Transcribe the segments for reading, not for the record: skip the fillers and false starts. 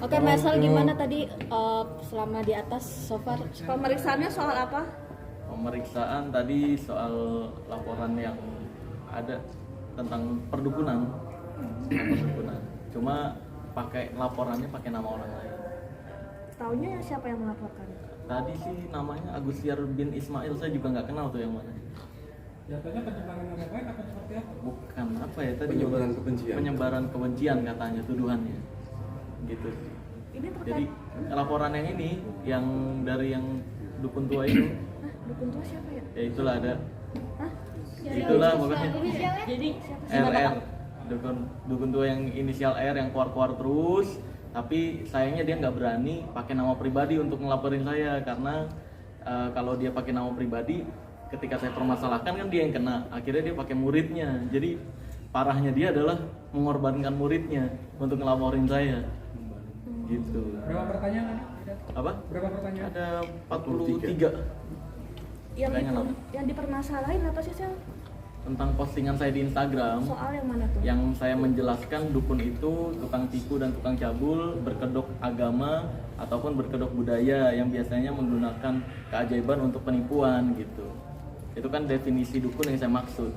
Oke, Marcel, gimana tadi selama di atas so far? Pemeriksaannya soal apa? Pemeriksaan tadi soal laporan yang ada tentang perdukunan. Cuma laporannya pakai nama orang lain. Taunya siapa yang melaporkan? Tadi sih namanya Agustiar bin Ismail, saya juga nggak kenal tuh yang mana. Jatuhnya penyimpangan nama baik apa seperti apa? Bukan apa ya tadi? Penyebaran kebencian. Penyebaran kebencian katanya tuduhannya. Gitu. Ini terkait Jadi laporan yang ini yang dari yang dukun tua itu, dukun tua siapa ya? ya itulah ada. Hah? Itulah pokoknya. Jadi RR, dukun tua yang inisial R yang keluar terus, tapi sayangnya dia nggak berani pakai nama pribadi untuk ngelaporin saya karena kalau dia pakai nama pribadi, ketika saya permasalahkan kan dia yang kena. Akhirnya dia pakai muridnya. Jadi parahnya dia adalah mengorbankan muridnya untuk ngelaporin saya. Gitu. Berapa pertanyaan tadi? Apa? Berapa pertanyaan? Ada 43 Kayaknya lama. Yang dipermasalahin apa sih, Sel? tentang postingan saya di Instagram. Soal yang mana tuh? Yang saya menjelaskan dukun itu tukang tipu dan tukang cabul, berkedok agama ataupun berkedok budaya yang biasanya menggunakan keajaiban untuk penipuan gitu. Itu kan definisi dukun yang saya maksud.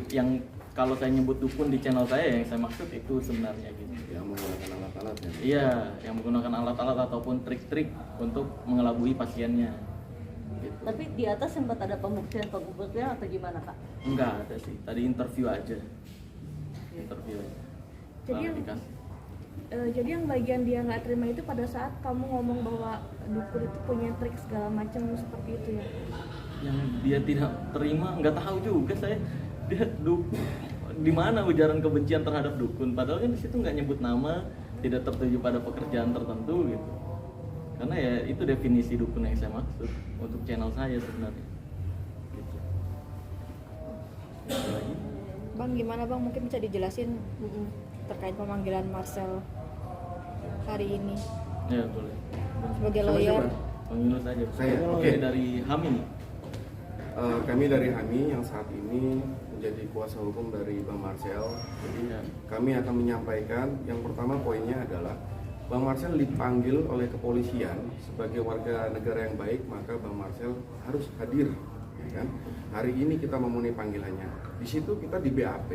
Yang kalau saya nyebut dukun di channel saya yang saya maksud itu sebenarnya gitu. Yang menggunakan alat-alat ya. Iya, yang menggunakan alat-alat ataupun trik-trik untuk mengelabui pasiennya. Gitu. Tapi di atas sempat ada pembuktian atau gimana, Kak? Enggak ada sih, tadi interview aja. Interview aja. Jadi yang- Klarifikasi. Jadi yang bagian dia nggak terima itu pada saat kamu ngomong bahwa dukun itu punya trik segala macam seperti itu ya? Yang dia tidak terima, nggak tahu juga saya. Dia di mana ujaran kebencian terhadap dukun, padahal kan di situ nggak nyebut nama, tidak tertuju pada pekerjaan tertentu gitu. Karena ya itu definisi dukun yang saya maksud untuk channel saya sebenarnya. Gitu. Ada lagi? Bang, gimana Bang? Mungkin bisa dijelasin terkait pemanggilan Marcel hari ini Ya boleh. sebagai Sama lawyer. siapa? Bang Yunus aja. Saya, Oke, oke. dari Hami. Kami dari HAMI yang saat ini menjadi kuasa hukum dari Bang Marcel. Jadi Ya. kami akan menyampaikan yang pertama poinnya adalah Bang Marcel dipanggil oleh kepolisian sebagai warga negara yang baik, maka Bang Marcel harus hadir, ya kan? Hari ini kita memenuhi panggilannya. Di situ kita di BAP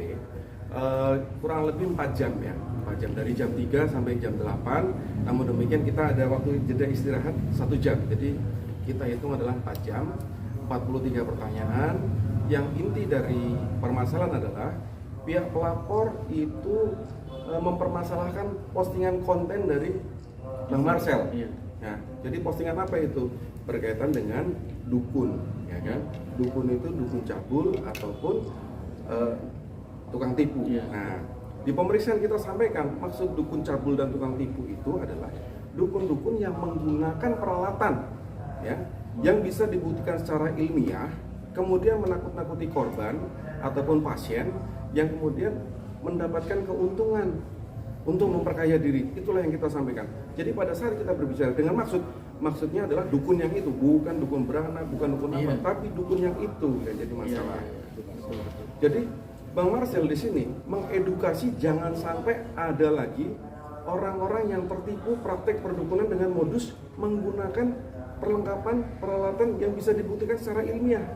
kurang lebih 4 jam ya, 4 jam dari jam 3 sampai jam 8. Namun demikian kita ada waktu jeda istirahat 1 jam. Jadi kita hitung adalah 4 jam, 43 pertanyaan. Yang inti dari permasalahan adalah pihak pelapor itu mempermasalahkan postingan konten dari Bang Marcel. Iya. Nah, jadi postingan apa itu? Berkaitan dengan dukun, ya kan? Dukun itu dukun cabul ataupun tukang tipu. Iya. Nah, di pemeriksaan kita sampaikan maksud dukun cabul dan tukang tipu itu adalah dukun-dukun yang menggunakan peralatan, ya, yang bisa dibuktikan secara ilmiah, kemudian menakut-nakuti korban ataupun pasien, yang kemudian mendapatkan keuntungan untuk memperkaya diri. Itulah yang kita sampaikan. Jadi pada saat kita berbicara dengan maksudnya adalah dukun yang itu, bukan dukun beranak, bukan dukun apa, Iya. tapi dukun yang itu yang jadi masalah. Betul. Jadi Bang Marcel di sini mengedukasi jangan sampai ada lagi orang-orang yang tertipu praktek perdukunan dengan modus menggunakan perlengkapan peralatan yang bisa dibuktikan secara ilmiah.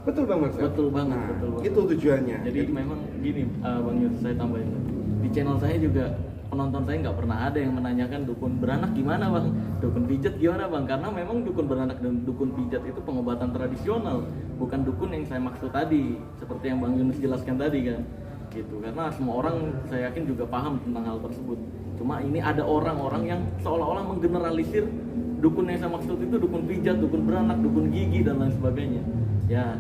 Betul Bang Marcel? Betul banget, Nah, betul banget. itu tujuannya. Jadi memang gini, Bang Yunus, saya tambahin di channel saya juga penonton saya nggak pernah ada yang menanyakan dukun beranak gimana Bang, dukun pijat gimana Bang, karena memang dukun beranak dan dukun pijat itu pengobatan tradisional, bukan dukun yang saya maksud tadi, seperti yang Bang Yunus jelaskan tadi kan, gitu. Karena semua orang saya yakin juga paham tentang hal tersebut. Cuma ini ada orang-orang yang seolah-olah menggeneralisir dukun yang saya maksud itu dukun pijat, dukun beranak, dukun gigi dan lain sebagainya. Ya,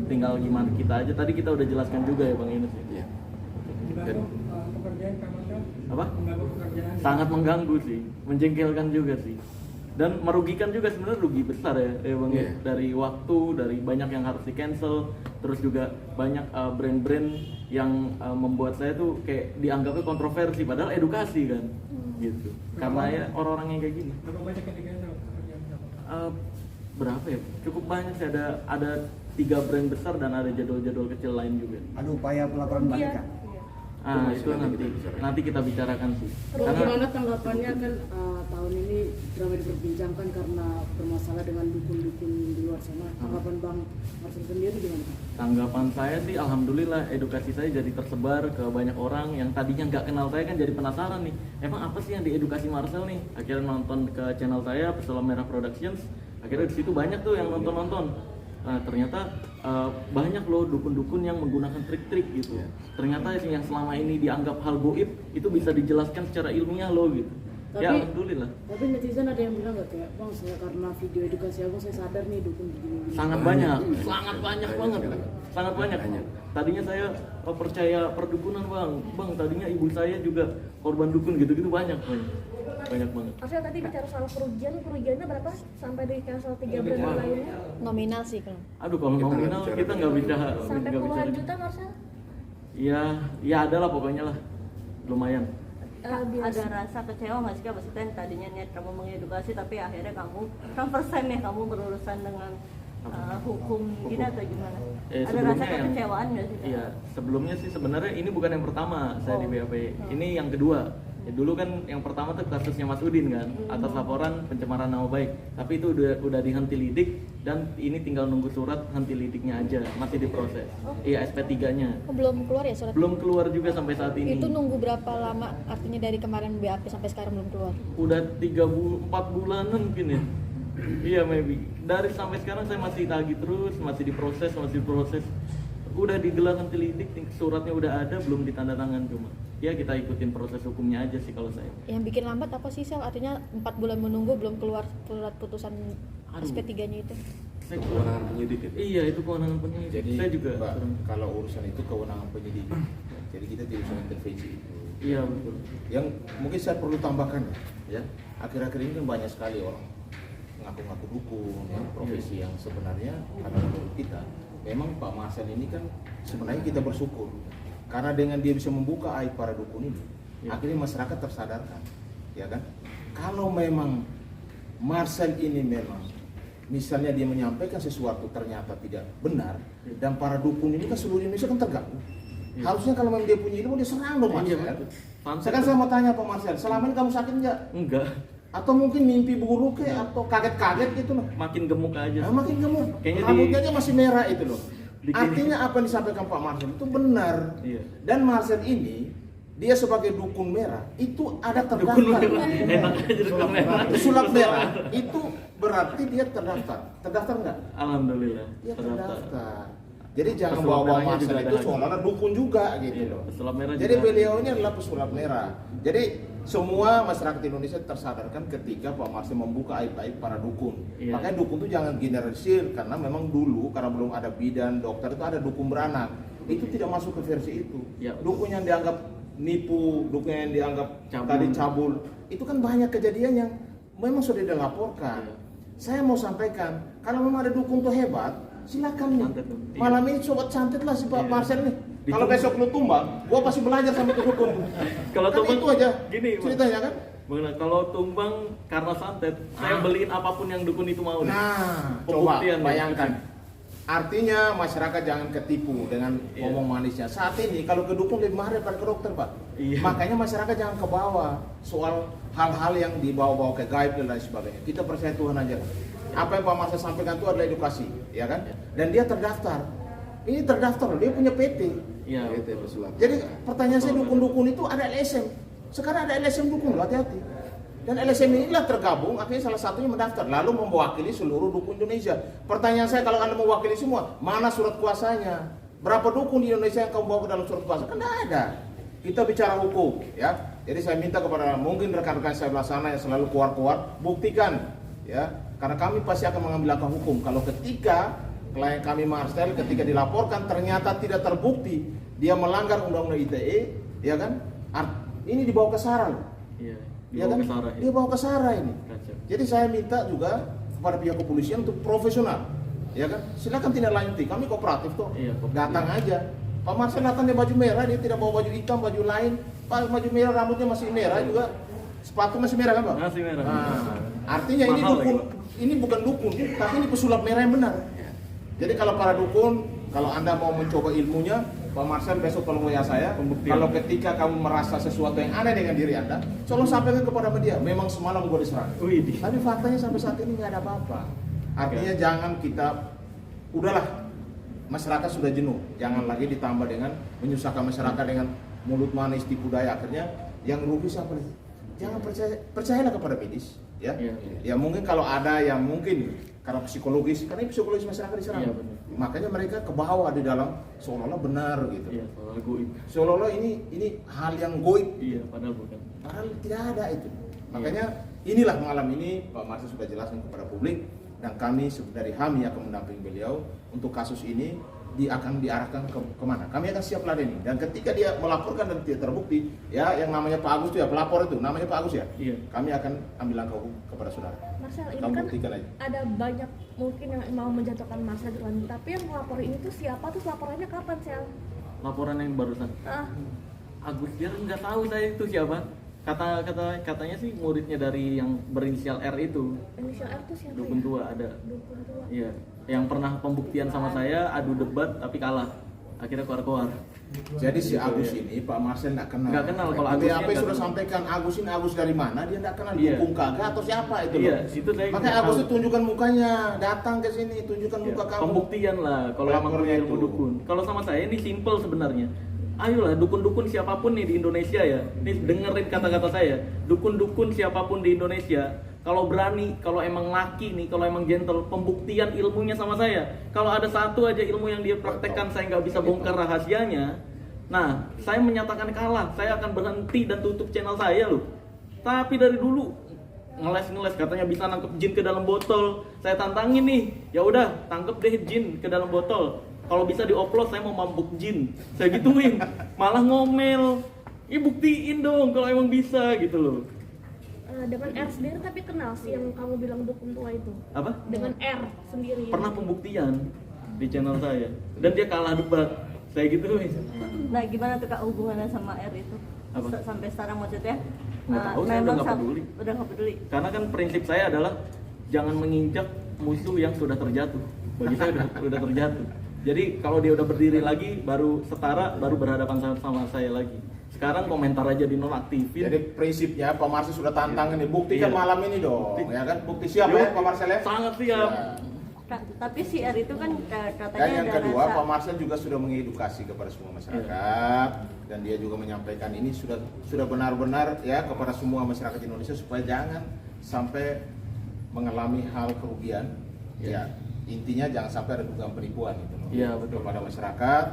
tinggal gimana kita aja. Tadi kita udah jelaskan juga ya Bang Yunus. Iya. Mengganggu pekerjaan Kak Marcel? Apa? Mengganggu pekerjaan? Sangat mengganggu sih, menjengkelkan juga sih, dan merugikan juga, sebenarnya rugi besar ya Bang. Iya. Dari waktu, dari banyak yang harus di cancel, terus juga banyak brand-brand yang membuat saya tuh kayak dianggapnya kontroversi, padahal edukasi kan, gitu. Karena ya orang-orang yang kayak gini. Berapa banyak yang di-cancel pekerjaan Kak? Berapa ya? Cukup banyak sih, ada 3 brand besar dan ada jadwal-jadwal kecil lain juga. Ada upaya pelaporan balik Iya. kan? Itu nanti kita bicarakan sih. Karena Bagaimana tanggapannya kan tahun ini ramai diperbincangkan karena bermasalah dengan dukun-dukun di luar sana. Tanggapan Bang Marcel sendiri gimana? tanggapan saya sih alhamdulillah edukasi saya jadi tersebar ke banyak orang yang tadinya nggak kenal saya kan jadi penasaran nih. Emang apa sih yang diedukasi Marcel nih? Akhirnya nonton ke channel saya Pesulap Merah Productions. Akhirnya di situ banyak tuh yang nonton. Ternyata banyak loh dukun-dukun yang menggunakan trik-trik gitu. Ternyata yang selama ini dianggap hal goib itu bisa dijelaskan secara ilmiah loh gitu. Ya alhamdulillah. Tapi netizen ada yang bilang nggak kayak Bang, saya karena video edukasi Abang saya sadar nih dukun begini. Sangat banyak banget. Sangat banyak. Tadinya saya percaya perdukunan bang. Tadinya ibu saya juga korban dukun gitu-gitu banyak banget. Marcel tadi bicara soal kerugiannya berapa sampai di cancel 3 brand lainnya? Nominal sih kalau. Aduh kalau nominal kita nggak bicara. Sampai puluhan juta Marcel? Ya ada lah pokoknya lah, lumayan. Ada rasa kecewa nggak sih Kak? Maksudnya yang tadinya niat kamu mengedukasi tapi akhirnya kamu conversen ya kamu berurusan dengan hukum gini atau gimana? Ada rasa kekecewaan nggak sih? Iya, sebelumnya sih sebenarnya ini bukan yang pertama saya di BAP. Ini yang kedua. Dulu kan yang pertama tuh kasusnya Mas Udin kan, atas laporan pencemaran nama baik. Tapi itu udah dihenti lidik dan ini tinggal nunggu surat henti lidiknya aja, masih diproses. Iya, SP3-nya. Belum keluar ya surat? Belum keluar juga sampai saat ini. Itu nunggu berapa lama? Artinya dari kemarin BAP sampai sekarang belum keluar? Udah 4 bulanan mungkin ya. Iya maybe. Dari sampai sekarang saya masih tagih terus, masih diproses. Udah digelar henti lidik, suratnya udah ada, belum ditandatangan cuma. Ya kita ikutin proses hukumnya aja sih kalau saya. Yang bikin lambat apa sih Sel? Artinya 4 bulan menunggu belum keluar surat putusan SP3-nya itu? Kewenangan penyidik itu. Iya itu kewenangan penyidik. Jadi Saya juga Mbak, kalau urusan itu kewenangan penyidik. Jadi kita tidak bisa intervensi itu. Iya betul. Yang mungkin saya perlu tambahkan ya, akhir-akhir ini kan banyak sekali orang ngaku-ngaku dukun, ya, profesi yang sebenarnya karena menurut kita memang Pak Marcel ini kan sebenarnya kita bersyukur karena dengan dia bisa membuka aib para dukun ini, akhirnya masyarakat tersadarkan, ya kan? Kalau memang Marcel ini memang misalnya dia menyampaikan sesuatu ternyata tidak benar dan para dukun ini kan seluruh Indonesia kan terganggu. Harusnya kalau memang dia punya ilmu dia serang dong Marcel. Sekarang saya mau tanya Pak Marcel, selama ini kamu sakit enggak? Enggak. Atau mungkin mimpi buruk atau kaget-kaget gitu loh? Makin gemuk aja. Makin gemuk. Kayaknya rambutnya aja masih merah itu loh. Bikin- Artinya apa yang disampaikan Pak Marcel itu benar. Iya. Dan Marcel ini dia sebagai dukun merah itu ada terdaftar. Dukun merah. Enak aja dukun merah. Sulap merah itu berarti dia terdaftar. Terdaftar enggak? Alhamdulillah. Dia Terdaftar. terdaftar. Jadi jangan Pesulap bawa-bawa merahnya Marcel juga ada itu lagi. seolah-olah dukun juga gitu Iya, loh. pesulap merah Jadi juga. beliau ini adalah pesulap merah. Jadi semua masyarakat Indonesia tersadarkan ketika Pak Marcel membuka aib-aib para dukun. Iya. Makanya dukun itu jangan generalisir karena memang dulu karena belum ada bidan, dokter itu ada dukun beranak. Itu tidak masuk ke versi itu. Iya. Dukun yang dianggap nipu, dukun yang dianggap Cabul. tadi cabul. Itu kan banyak kejadian yang memang sudah dilaporkan. Iya. Saya mau sampaikan, kalau memang ada dukun tuh hebat, silakan nih. Santet tuh. Iya. Malam ini sobat santet lah si Pak Iya. Marcel nih. Kalau Ditunggu. besok lu tumbang, gua pasti belajar sama itu dukun. Kalau Kan tumbang itu aja gini, Bang. ceritanya kan. Mengenai kalau tumbang karena santet, saya beliin apapun yang dukun itu mau. Nah, coba Pembuktian, bayangkan. Artinya masyarakat jangan ketipu dengan Iya. ngomong manisnya. Saat ini kalau ke dukun lebih mahal daripada ke dokter, Pak. Iya. Makanya masyarakat jangan ke bawah soal hal-hal yang dibawa-bawa ke gaib dan lain sebagainya. Kita percaya Tuhan aja. Apa yang Pak Marcel sampaikan itu adalah edukasi, ya kan? Dan dia terdaftar. Ini terdaftar, dia punya PT. Iya. PT Pesulap. Jadi pertanyaan saya dukun-dukun itu ada LSM. Sekarang ada LSM dukun, loh, hati-hati. Dan LSM inilah tergabung, akhirnya salah satunya mendaftar, lalu mewakili seluruh dukun Indonesia. Pertanyaan saya, kalau Anda mewakili semua, mana surat kuasanya? Berapa dukun di Indonesia yang kamu bawa ke dalam surat kuasa? Kan tidak ada. Kita bicara hukum, ya. Jadi saya minta kepada mungkin rekan-rekan saya belah sana yang selalu keluar-keluar, buktikan, ya. Karena kami pasti akan mengambil langkah hukum. Kalau ketika klien kami Marcel ketika dilaporkan ternyata tidak terbukti dia melanggar undang-undang ITE, ya kan? Ini dibawa ke SARA loh. Iya. Ya Dibawa kan? ke Sarah, ya. Dia bawa ke SARA ini. Kacau. Jadi saya minta juga kepada pihak kepolisian untuk profesional, ya kan? Silakan tindak lanjuti. Kami kooperatif kok. Iya, kooperatif. Datang aja. Pak Marcel datang dia baju merah, dia tidak bawa baju hitam, baju lain. Pak baju merah, rambutnya masih merah juga. Sepatu masih merah kan, Pak? Masih merah. Nah, artinya ini Mahal dukun, lagi, ini bukan dukun, tapi ini pesulap merah yang benar. Jadi kalau para dukun, kalau Anda mau mencoba ilmunya, Pak Marcel besok kalau WA saya, Pembuktian. kalau ketika kamu merasa sesuatu yang aneh dengan diri Anda, tolong sampaikan kepada media, memang semalam gue diserang. Widih. Tapi faktanya sampai saat ini nggak ada apa-apa. Artinya jangan kita, udahlah, masyarakat sudah jenuh. Jangan lagi ditambah dengan menyusahkan masyarakat dengan mulut manis tipu daya. Akhirnya yang rugi siapa nih? Jangan percayalah kepada medis. Ya, Iya. ya mungkin kalau ada yang mungkin karena psikologis, karena psikologis masyarakat diserang. Iya, benar. Makanya mereka ke bawah di dalam seolah-olah benar gitu. Iya, soal goib. Seolah-olah ini hal yang goib. Iya, padahal bukan. Padahal tidak ada itu. Makanya inilah malam ini Pak Marcel sudah jelaskan kepada publik dan kami dari HAMI akan mendampingi beliau untuk kasus ini akan diarahkan kemana. Kami akan siap ladeni dan ketika dia melaporkan dan tidak terbukti, ya yang namanya Pak Agus itu ya pelapor itu namanya Pak Agus ya. Iya. Kami akan ambil langkah hukum kepada saudara. Marcel, ini Kamu kan buktikan aja. ada banyak mungkin yang mau menjatuhkan Marcel gitu kan. Tapi yang melapor ini tuh siapa, terus laporannya kapan, Sel? Laporan yang barusan. Ah, Agus dia nggak tahu saya itu siapa. Katanya sih muridnya dari yang berinisial R itu. inisial R tuh siapa Dukun ya? tua ada. Dukun tua. Iya, yang pernah pembuktian sama saya adu debat tapi kalah. Akhirnya keluar. Jadi si Gitu, Agus ya. ini Pak Marcel nggak kenal. Nggak kenal, kalau Tapi Agusnya apa yang nggak sudah kenal. sampaikan Agus ini Agus dari mana? Dia nggak kenal Iya. dukung kagak atau siapa itu Iya, loh. itu saya Makanya nggak Agus tahu. itu tunjukkan mukanya, datang ke sini, tunjukkan Ya, muka kamu. pembuktian lah kalau emang Pelapornya punya ilmu itu. dukun. Kalau sama saya ini simple sebenarnya. Ayolah dukun-dukun siapapun nih di Indonesia ya. Nih dengerin kata-kata saya. Dukun-dukun siapapun di Indonesia, kalau berani, kalau emang laki nih, kalau emang gentle, pembuktian ilmunya sama saya. Kalau ada satu aja ilmu yang dia praktekkan saya nggak bisa bongkar rahasianya, nah saya menyatakan kalah. Saya akan berhenti dan tutup channel saya loh. Tapi dari dulu ngeles katanya bisa nangkep jin ke dalam botol. Saya tantangin nih, ya udah tangkep deh jin ke dalam botol. Kalau bisa dioplos saya mau mabuk jin. Saya gituin, malah ngomel. Buktiin dong kalau emang bisa gitu loh. Dengan R sendiri tapi kenal sih yang kamu bilang dukun tua itu. Apa? Dengan R sendiri. Pernah pembuktian di channel saya dan dia kalah debat. Saya gituin. Nah, gimana tuh Kak hubungannya sama R itu? Apa? Sampai sekarang maksudnya? Nggak tahu, saya udah nggak peduli. Udah nggak peduli. Karena kan prinsip saya adalah jangan menginjak musuh yang sudah terjatuh. Bagi saya udah terjatuh. Jadi kalau dia udah berdiri lagi, baru setara, baru berhadapan sama saya lagi. Sekarang komentar aja dinonaktifin. Jadi prinsipnya Pak Marcel sudah tantangan nih, buktikan Iya. malam ini dong, ya kan? Bukti siap ya Pak Marcel ya? Sangat siap. Ya. Tapi si R itu kan katanya Dan yang ada kedua, rasa. Pak Marcel juga sudah mengedukasi kepada semua masyarakat dan dia juga menyampaikan ini sudah benar-benar ya kepada semua masyarakat Indonesia supaya jangan sampai mengalami hal kerugian. Ya, intinya jangan sampai ada dugaan penipuan gitu loh. Iya, betul. Kepada masyarakat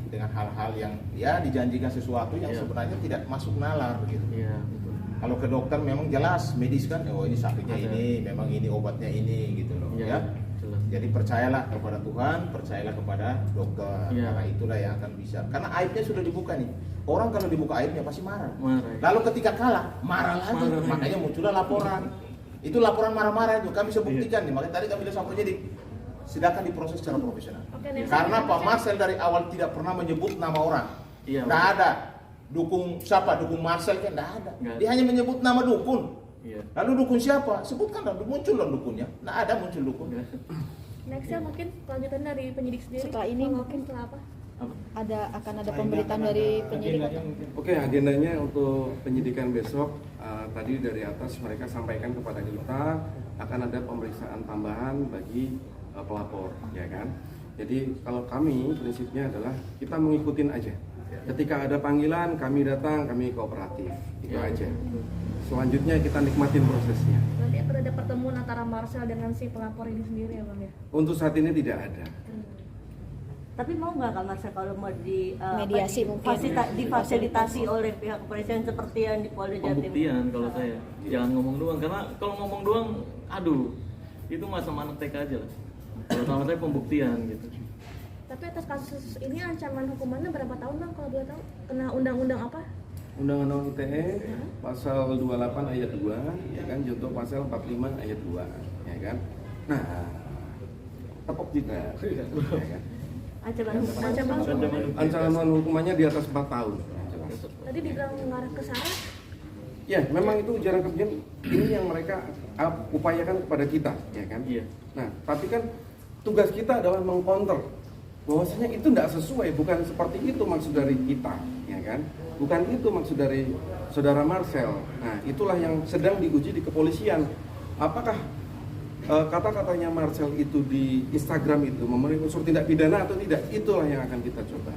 dengan hal-hal yang ya dijanjikan sesuatu yang Iya. sebenarnya tidak masuk nalar begitu. Iya, betul. Kalau ke dokter memang jelas medis kan, oh ini sakitnya Ada. ini, memang ini obatnya ini gitu loh Iya, ya. jelas. Jadi percayalah kepada Tuhan, percayalah kepada dokter. Iya. Karena itulah yang akan bisa. Karena aibnya sudah dibuka nih. Orang kalau dibuka aibnya pasti marah. Marah. Lalu ketika kalah, marah lagi. Marah lagi. Makanya muncullah laporan. Itu laporan marah-marah itu. Kami bisa buktikan nih. Makanya tadi kami bilang sama penyidik, silakan diproses secara profesional. Oke, next. Karena Pak Marcel dari awal tidak pernah menyebut nama orang. Iya, Nggak ada. Dukung siapa? Dukung Marcel kan nggak ada. Nggak ada. Dia hanya menyebut nama dukun. Iya. Lalu dukun siapa? Sebutkan dong, muncul dong dukunnya. Nggak ada muncul dukun. Nextnya mungkin kelanjutan dari penyidik sendiri. Setelah ini Kalau mungkin setelah apa? Apa? akan ada pemberitaan dari penyidik atau? Oke, agendanya untuk penyidikan besok tadi dari atas mereka sampaikan kepada kita akan ada pemeriksaan tambahan bagi pelapor, ya kan? Jadi kalau kami prinsipnya adalah kita mengikutin aja. Ketika ada panggilan kami datang, kami kooperatif, itu aja. Selanjutnya kita nikmatin prosesnya. Berarti akan ada pertemuan antara Marcel dengan si pelapor ini sendiri ya Bang ya? Untuk saat ini tidak ada. Tapi mau nggak Kak Marcel kalau mau di Mediasi mungkin. difasilitasi oleh pihak kepolisian seperti yang di Polda Jatim? Pembuktian kalau saya. Jangan ngomong doang karena kalau ngomong doang aduh, itu mah sama anak TK aja lah. Kalau sama saya pembuktian gitu. Tapi atas kasus ini ancaman hukumannya berapa tahun Bang kalau boleh tahu? Kena undang-undang apa? Undang-undang ITE pasal 28 ayat 2, ya kan, junto pasal 45 ayat 2, ya kan. Nah, tepok juga, ya kan. Ancaman hukumannya di atas 4 tahun. Jelas. Tadi dibilang mengarah ke sana. Ya, memang itu ujaran kebencian ini yang mereka upayakan kepada kita, ya kan. Iya. Nah, tapi kan tugas kita adalah mengcounter bahwasanya itu tidak sesuai, bukan seperti itu maksud dari kita, ya kan? Bukan itu maksud dari saudara Marcel. Nah, itulah yang sedang diuji di kepolisian. Apakah kata-katanya Marcel itu di Instagram itu memenuhi unsur tindak pidana atau tidak? Itulah yang akan kita coba.